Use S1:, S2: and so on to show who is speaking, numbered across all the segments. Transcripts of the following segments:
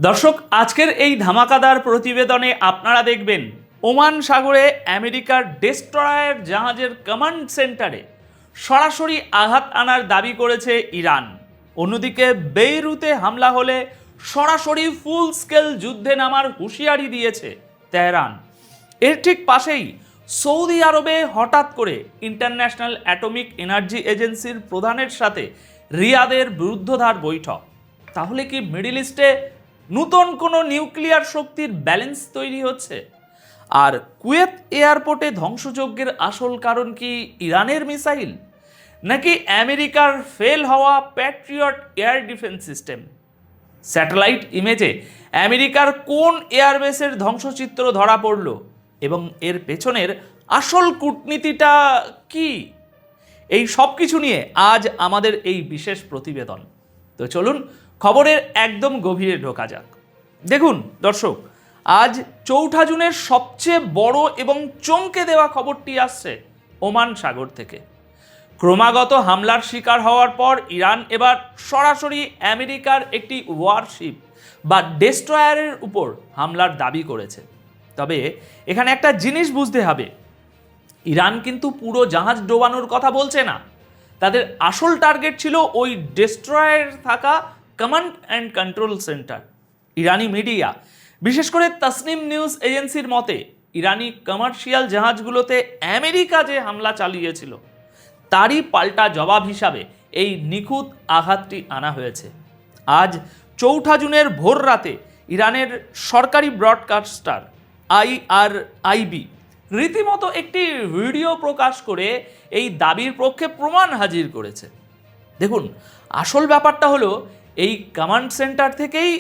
S1: দর্শক, আজকের এই ধামাকাদার প্রতিবেদনে আপনারা দেখবেন ওমান সাগরে আমেরিকার ডেস্ট্রয়ার জাহাজের কমান্ড সেন্টারে সরাসরি আঘাত আনার দাবি করেছে ইরান। অন্যদিকে বেইরুতে হামলা হলে সরাসরি ফুল স্কেল যুদ্ধে নামার হুঁশিয়ারি দিয়েছে তেহরান। এর ঠিক পাশেই সৌদি আরবে হঠাৎ করে ইন্টারন্যাশনাল অ্যাটমিক এনার্জি এজেন্সির প্রধানের সাথে রিয়াদের বিরুদ্ধধার বৈঠক। তাহলে কি মিডল ইস্টে নতুন কোনো নিউক্লিয়ার শক্তির ব্যালেন্স তৈরি হচ্ছে? আর কুয়েত এয়ারপোর্টে ধ্বংসযজ্ঞের আসল কারণ কি ইরানের মিসাইল, নাকি আমেরিকার ফেল হওয়া patriot air defence system? Satellite ইমেজে আমেরিকার কোন এয়ারবেসের ধ্বংসচিত্র ধরা পড়ল এবং এর পেছনের আসল কূটনীতিটা কি? এই সব কিছু নিয়ে আজ আমাদের এই বিশেষ প্রতিবেদন। তো চলুন খবরের একদম গভীরে ঢোকা যাক। দেখুন দর্শক, আজ 4 জুনের সবচেয়ে বড় এবং চমকে দেওয়া খবরটি আসছে ওমান সাগর থেকে। ক্রমাগত হামলার শিকার হওয়ার পর ইরান এবার সরাসরি আমেরিকার একটি ওয়ারশিপ বা ডেস্ট্রয়ারের উপর হামলার দাবি করেছে। তবে এখানে একটা জিনিস বুঝতে হবে, ইরান কিন্তু পুরো জাহাজ ডোবানোর কথা বলছে না। তাদের আসল টার্গেট ছিল ওই ডেস্ট্রয়ারে থাকা command and control centre. Irani media, বিশেষ করে তাসনিম নিউজ এজেন্সির মতে, ইরানি কমার্শিয়াল জাহাজগুলোতে আমেরিকা যে হামলা চালিয়েছিল তারই পাল্টা জবাব হিসাবে এই নিখুঁত আঘাতটি আনা হয়েছে। আজ 4 জুনের ভোর রাতে ইরানের সরকারি ব্রডকাস্টার IRIB রীতিমতো একটি ভিডিও প্রকাশ করে এই দাবির পক্ষে প্রমাণ হাজির করেছে। দেখুন, আসল ব্যাপারটা হলো এই কমান্ড সেন্টার থেকেই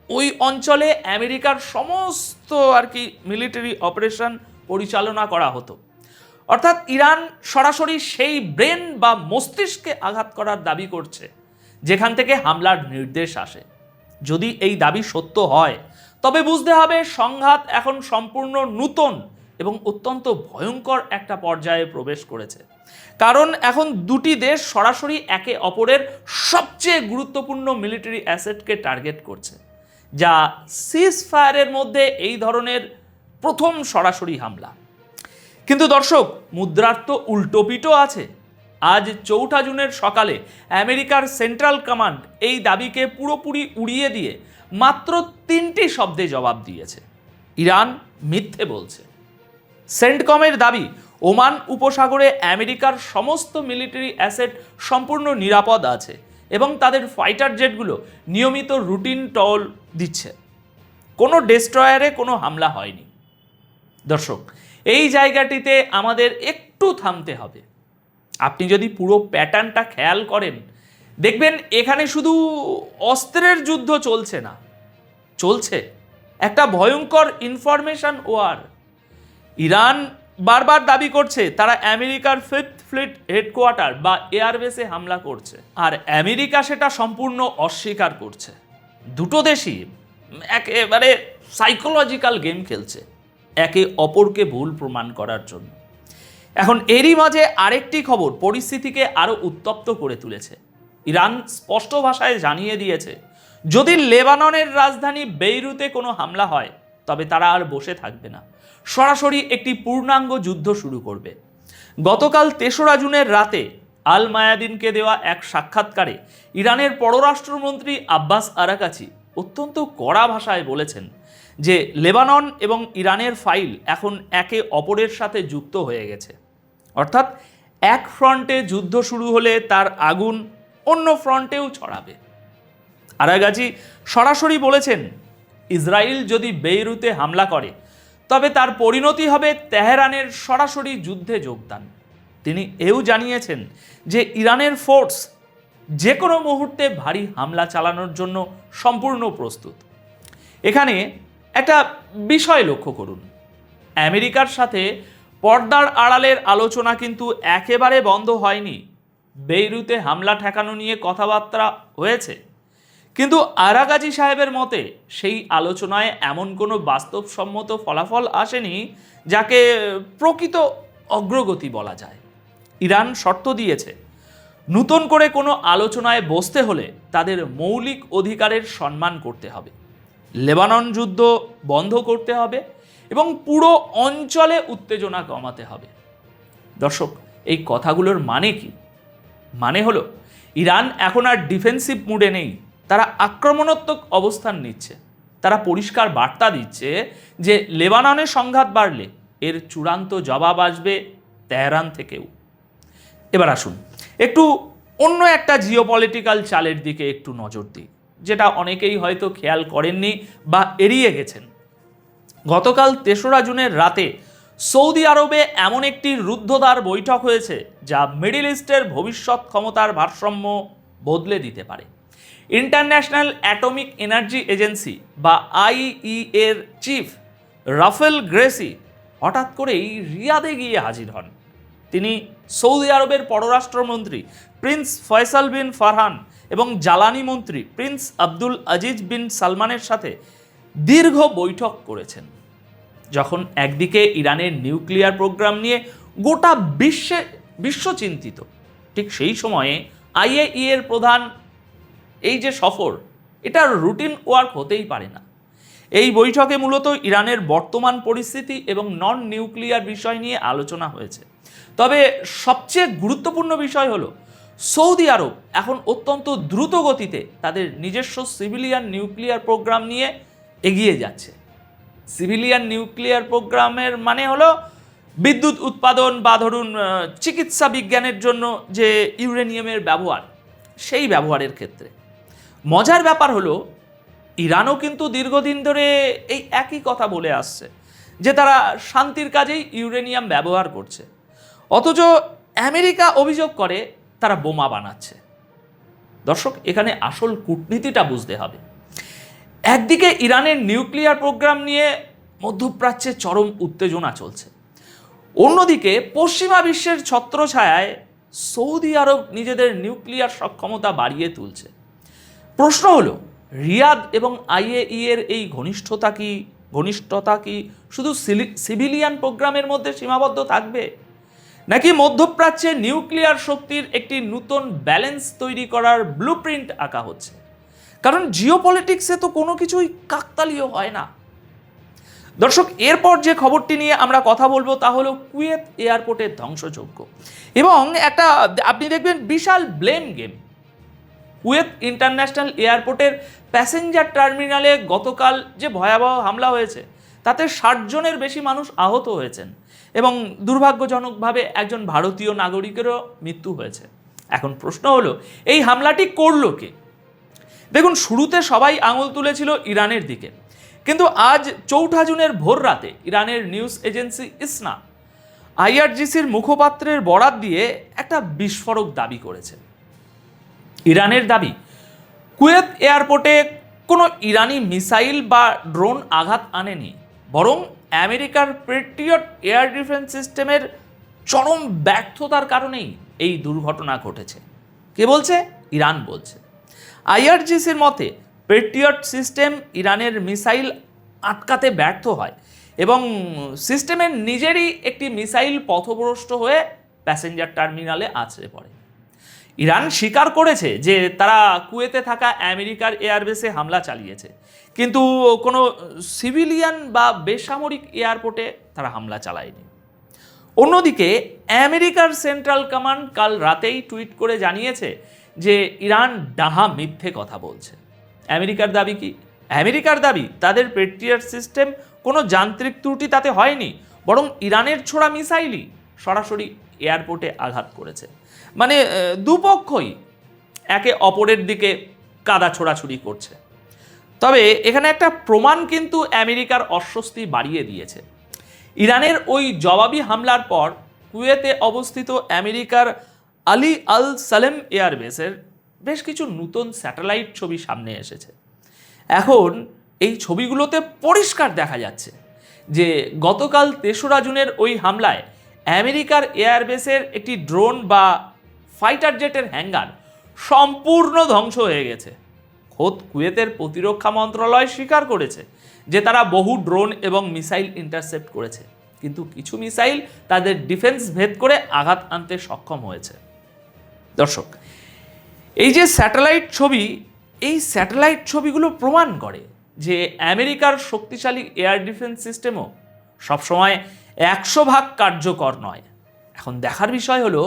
S1: ওই অঞ্চলে আমেরিকার সমস্ত মিলিটারি অপারেশন পরিচালনা করা হতো। অর্থাৎ ইরান সরাসরি সেই ব্রেন বা মস্তিষ্কে আঘাত করার দাবি করছে যেখান থেকে হামলার নির্দেশ আসে। যদি এই দাবি সত্য হয় তবে বুঝতে হবে সংঘাত এখন সম্পূর্ণ নতুন এবং অত্যন্ত ভয়ঙ্কর একটা পর্যায়ে প্রবেশ করেছে। কারণ এখন দুটি দেশ সরাসরি একে অপরের সবচেয়ে গুরুত্বপূর্ণ মিলিটারি অ্যাসেটকে টার্গেট করছে, যা সিজ ফায়ারের মধ্যে এই ধরনের প্রথম সরাসরি হামলা। কিন্তু দর্শক, মুদ্রার তো উল্টোপিটও আছে। আজ 4 জুনের সকালে আমেরিকার সেন্ট্রাল কমান্ড এই দাবিকে পুরোপুরি উড়িয়ে দিয়ে মাত্র 3টি শব্দে জবাব দিয়েছে। ইরান মিথ্যে বলছে। সেন্টকমের দাবি, ওমান উপসাগরে আমেরিকার সমস্ত মিলিটারি অ্যাসেট সম্পূর্ণ নিরাপদ আছে এবং তাদের ফাইটার জেটগুলো নিয়মিত রুটিন টহল দিচ্ছে। কোনো ডেস্ট্রয়ারে কোনো হামলা হয়নি। দর্শক, এই জায়গাটিতে আমাদের একটু থামতে হবে। আপনি যদি পুরো প্যাটার্নটা খেয়াল করেন, দেখবেন এখানে শুধু অস্ত্রের যুদ্ধ চলছে না, চলছে একটা ভয়ঙ্কর ইনফরমেশন ওয়ার। ইরান বারবার দাবি করছে তারা আমেরিকার 5th ফ্লিট হেডকোয়ার্টার বা এয়ারবেসে হামলা করছে, আর আমেরিকা সেটা সম্পূর্ণ অস্বীকার করছে। দুটো দেশই একেবারে সাইকোলজিক্যাল গেম খেলছে একে অপরকে ভুল প্রমাণ করার জন্য। এখন এরই মাঝে আরেকটি খবর পরিস্থিতিকে আরও উত্তপ্ত করে তুলেছে। ইরান স্পষ্ট ভাষায় জানিয়ে দিয়েছে, যদি লেবাননের রাজধানী বেইরুতে কোনো হামলা হয় তবে তারা আর বসে থাকবে না, সরাসরি একটি পূর্ণাঙ্গ যুদ্ধ শুরু করবে। গতকাল 3রা জুনের রাতে আল মায়াদিনকে দেওয়া এক সাক্ষাৎকারে ইরানের পররাষ্ট্রমন্ত্রী আব্বাস আরাকাচি অত্যন্ত কড়া ভাষায় বলেছেন যে লেবানন এবং ইরানের ফাইল এখন একে অপরের সাথে যুক্ত হয়ে গেছে। অর্থাৎ এক ফ্রন্টে যুদ্ধ শুরু হলে তার আগুন অন্য ফ্রন্টেও ছড়াবে। আরাকাচি সরাসরি বলেছেন, ইসরায়েল যদি বেইরুতে হামলা করে তবে তার পরিণতি হবে তেহরানের সরাসরি যুদ্ধে যোগদান। তিনি এও জানিয়েছেন যে ইরানের ফোর্স যে কোনো মুহূর্তে ভারী হামলা চালানোর জন্য সম্পূর্ণ প্রস্তুত। এখানে একটা বিষয় লক্ষ্য করুন, আমেরিকার সাথে পর্দার আড়ালের আলোচনা কিন্তু একেবারে বন্ধ হয়নি। বেইরুতে হামলা ঠেকানো নিয়ে কথাবার্তা হয়েছে, কিন্তু আরাকাচি সাহেবের মতে সেই আলোচনায় এমন কোনো বাস্তবসম্মত ফলাফল আসেনি যাকে প্রকৃত অগ্রগতি বলা যায়। ইরান শর্ত দিয়েছে, নতুন করে কোনো আলোচনায় বসতে হলে তাদের মৌলিক অধিকারের সম্মান করতে হবে। লেবানন যুদ্ধ বন্ধ করতে হবে এবং পুরো অঞ্চলে উত্তেজনা কমাতে হবে। দর্শক, এই কথাগুলোর মানে কি? মানে হলো ইরান এখন আর ডিফেন্সিভ মুডে নেই, তারা আক্রমণাত্মক অবস্থান নিচ্ছে। তারা পরিষ্কার বার্তা দিচ্ছে যে লেবাননের সংঘাত বাড়লে এর চূড়ান্ত জবাব আসবে তেহরান থেকেও। এবার আসুন একটু অন্য একটা জিওপলিটিক্যাল চালের দিকে একটু নজর দিই, যেটা অনেকেই হয়তো খেয়াল করেননি বা এড়িয়ে গেছেন। গতকাল ৩রা জুনের রাতে সৌদি আরবে এমন একটি রুদ্ধদ্বার বৈঠক হয়েছে যা মিডল ইস্টের ভবিষ্যৎ ক্ষমতার ভারসাম্য বদলে দিতে পারে। ইন্টারন্যাশনাল অ্যাটমিক এনার্জি এজেন্সি বা আইইএ এর চিফ রাফেল গ্রেসি হঠাৎ করেই রিয়াদে গিয়ে হাজির হন। তিনি সৌদি আরবের পররাষ্ট্রমন্ত্রী প্রিন্স ফয়সাল বিন ফারহান এবং জ্বালানি মন্ত্রী প্রিন্স আব্দুল আজিজ বিন সালমানের সাথে দীর্ঘ বৈঠক করেছেন। যখন একদিকে ইরানের নিউক্লিয়ার প্রোগ্রাম নিয়ে গোটা বিশ্ব চিন্তিত, ঠিক সেই সময়ে আইএইএ এর প্রধান এই যে সফর, এটা রুটিন ওয়ার্ক হতেই পারে না। এই বৈঠকে মূলত ইরানের বর্তমান পরিস্থিতি এবং নন নিউক্লিয়ার বিষয় নিয়ে আলোচনা হয়েছে। তবে সবচেয়ে গুরুত্বপূর্ণ বিষয় হলো সৌদি আরব এখন অত্যন্ত দ্রুত গতিতে তাদের নিজস্ব সিভিলিয়ান নিউক্লিয়ার প্রোগ্রাম নিয়ে এগিয়ে যাচ্ছে। সিভিলিয়ান নিউক্লিয়ার প্রোগ্রামের মানে হলো বিদ্যুৎ উৎপাদন বা ধরুন চিকিৎসা বিজ্ঞানের জন্য যে ইউরেনিয়ামের ব্যবহার, সেই ব্যবহারের ক্ষেত্রে। মজার ব্যাপার হলো ইরানও কিন্তু দীর্ঘদিন ধরে এই একই কথা বলে আসছে যে তারা শান্তির কাজেই ইউরেনিয়াম ব্যবহার করছে, অথচ আমেরিকা অভিযোগ করে তারা বোমা বানাচ্ছে। দর্শক, এখানে আসল কূটনীতিটা বুঝতে হবে। একদিকে ইরানের নিউক্লিয়ার প্রোগ্রাম নিয়ে মধ্যপ্রাচ্যে চরম উত্তেজনা চলছে, অন্যদিকে পশ্চিমা বিশ্বের ছত্রছায়ায় সৌদি আরব নিজেদের নিউক্লিয়ার সক্ষমতা বাড়িয়ে তুলছে। প্রশ্ন হলো, রিয়াদ এবং আইএইএ এর এই ঘনিষ্ঠতা কি শুধু সিভিলিয়ান প্রোগ্রামের মধ্যে সীমাবদ্ধ থাকবে, নাকি মধ্যপ্রাচ্যে নিউক্লিয়ার শক্তির একটি নতুন ব্যালেন্স তৈরি করার ব্লুপ্রিন্ট আঁকা হচ্ছে? কারণ জিওপলিটিক্সে তো কোনো কিছুই কাকতালীয় হয় না। দর্শক, এরপর যে খবরটি নিয়ে আমরা কথা বলবো তা হলো কুয়েত এয়ারপোর্টের ধ্বংসযজ্ঞ এবং একটা আপনি দেখবেন বিশাল ব্লেম গেম। কুয়েত ইন্টারন্যাশনাল এয়ারপোর্টের প্যাসেঞ্জার টার্মিনালে গতকাল যে ভয়াবহ হামলা হয়েছে তাতে ৬০ জনের বেশি মানুষ আহত হয়েছেন এবং দুর্ভাগ্যজনকভাবে একজন ভারতীয় নাগরিকেরও মৃত্যু হয়েছে। এখন প্রশ্ন হলো, এই হামলাটি করলো কে? দেখুন, শুরুতে সবাই আঙুল তুলেছিল ইরানের দিকে, কিন্তু আজ ৪ঠা জুনের ভোর রাতে ইরানের নিউজ এজেন্সি ইসনা আইআরজিসির মুখপাত্রের বরাত দিয়ে একটা বিস্ফোরক দাবি করেছে। ইরানের দাবি, কুয়েত এয়ারপোর্টে কোনো ইরানি মিসাইল বা ড্রোন আঘাত আনেনি, বরং আমেরিকার পেট্রিয়ট এয়ার ডিফেন্স সিস্টেমের চরম ব্যর্থতার কারণেই এই দুর্ঘটনা ঘটেছে। কে বলছে? ইরান বলছে। আইআরজিসির মতে পেট্রিয়ট সিস্টেম ইরানের মিসাইল আটকাতে ব্যর্থ হয় এবং সিস্টেমের নিজেরই একটি মিসাইল পথভ্রষ্ট হয়ে প্যাসেঞ্জার টার্মিনালে আছড়ে পড়ে। ইরান স্বীকার করেছে যে তারা কুয়েতে থাকা আমেরিকার এয়ারবেসে হামলা চালিয়েছে, কিন্তু কোনো সিভিলিয়ান বা বেসামরিক এয়ারপোর্টে তারা হামলা চালায়নি। অন্যদিকে আমেরিকার সেন্ট্রাল কমান্ড কাল রাতেই টুইট করে জানিয়েছে যে ইরান ডাহা মিথ্যে কথা বলছে। আমেরিকার দাবি কি? আমেরিকার দাবি তাদের পেট্রিয়ট সিস্টেম কোনো যান্ত্রিক ত্রুটি তাতে হয়নি, বরং ইরানের ছোড়া মিসাইলই সরাসরি এয়ারপোর্টে আঘাত করেছে। মানে দুপক্ষই একে অপরের দিকে কাদা ছোড়াছুড়ি করছে। তবে এখানে একটা প্রমাণ কিন্তু আমেরিকার অস্বস্তি বাড়িয়ে দিয়েছে। ইরানের ওই জবাবি হামলার পর কুয়েতে অবস্থিত আমেরিকার আলী আল সালেম এয়ারবেসের বেশ কিছু নতুন স্যাটেলাইট ছবি সামনে এসেছে। এখন এই ছবিগুলোতে পরিষ্কার দেখা যাচ্ছে যে গতকাল ৩রা জুনের ওই হামলায় আমেরিকার এয়ারবেসের একটি ড্রোন বা ফাইটার জেটের হ্যাঙ্গার সম্পূর্ণ ধ্বংস হয়ে গেছে। খোদ কুয়েতের প্রতিরক্ষা মন্ত্রণালয় স্বীকার করেছে যে তারা বহু ড্রোন এবং মিসাইল ইন্টারসেপ্ট করেছে, কিন্তু কিছু মিসাইল তাদের ডিফেন্স ভেদ করে আঘাত আনতে সক্ষম হয়েছে। দর্শক, এই যে স্যাটেলাইট ছবি, এই স্যাটেলাইট ছবিগুলো প্রমাণ করে যে আমেরিকার শক্তিশালী এয়ার ডিফেন্স সিস্টেমও সবসময় 100% কার্যকর নয়। এখন দেখার বিষয় হলো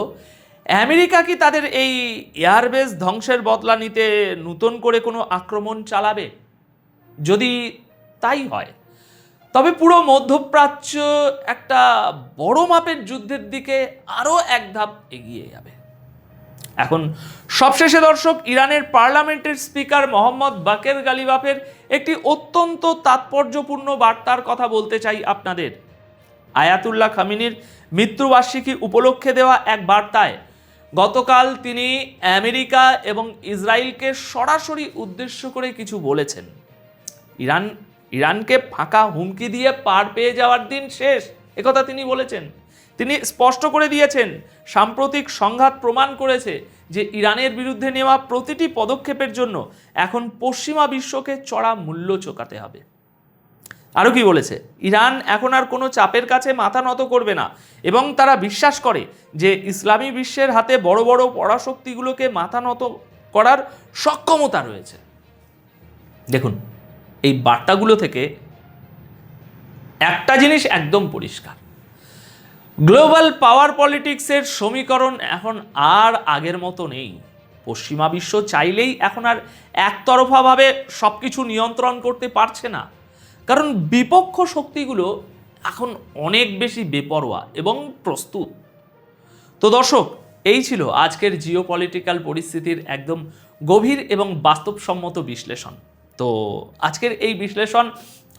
S1: আমেরিকা কি তাদের এই এয়ারবেস ধ্বংসের বদলা নিতে নতুন করে কোনো আক্রমণ চালাবে? যদি তাই হয় তবে পুরো মধ্যপ্রাচ্য একটা বড় মাপের যুদ্ধের দিকে আরও এক ধাপ এগিয়ে যাবে। এখন সবশেষে দর্শক, ইরানের পার্লামেন্টের স্পিকার মোহাম্মদ বাকের গালিবাফের একটি অত্যন্ত তাৎপর্যপূর্ণ বার্তার কথা বলতে চাই আপনাদের। আয়াতুল্লাহ খামেনির মৃত্যুবার্ষিকী উপলক্ষে দেওয়া এক বার্তায় গতকাল তিনি আমেরিকা এবং ইসরায়েলকে সরাসরি উদ্দেশ্য করে কিছু বলেছেন। ইরানকে ফাঁকা হুমকি দিয়ে পার পেয়ে যাওয়ার দিন শেষ, একথা তিনি বলেছেন। তিনি স্পষ্ট করে দিয়েছেন, সাম্প্রতিক সংঘাত প্রমাণ করেছে যে ইরানের বিরুদ্ধে নেওয়া প্রতিটি পদক্ষেপের জন্য এখন পশ্চিমা বিশ্বকে চড়া মূল্য চোকাতে হবে। আরও কি বলেছে, ইরান এখন আর কোনো চাপের কাছে মাথা নত করবে না এবং তারা বিশ্বাস করে যে ইসলামী বিশ্বের হাতে বড় বড় পরাশক্তিগুলোকে মাথা নত করার সক্ষমতা রয়েছে। দেখুন, এই বার্তাগুলো থেকে একটা জিনিস একদম পরিষ্কার, গ্লোবাল পাওয়ার পলিটিক্সের সমীকরণ এখন আর আগের মতো নেই। পশ্চিমা বিশ্ব চাইলেই এখন আর একতরফাভাবে সব কিছু নিয়ন্ত্রণ করতে পারছে না, কারণ বিপক্ষ শক্তিগুলো এখন অনেক বেশি বেপরোয়া এবং প্রস্তুত। তো দর্শক, এই ছিল আজকের জিওপলিটিক্যাল পরিস্থিতির একদম গভীর এবং বাস্তবসম্মত বিশ্লেষণ। তো আজকের এই বিশ্লেষণ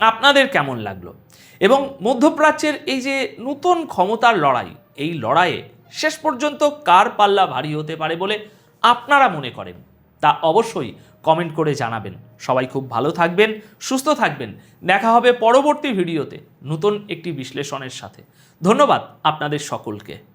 S1: আপনাদের কেমন লাগলো? এবং মধ্যপ্রাচ্যের এই যে নতুন ক্ষমতার লড়াই, এই লড়াইয়ে শেষ পর্যন্ত কার পাল্লা ভারী হতে পারে বলে আপনারা মনে করেন, তা অবশ্যই কমেন্ট করে জানাবেন। সবাই খুব ভালো থাকবেন, সুস্থ থাকবেন। দেখা হবে পরবর্তী ভিডিওতে নতুন একটি বিশ্লেষণের সাথে। ধন্যবাদ আপনাদের সকলকে।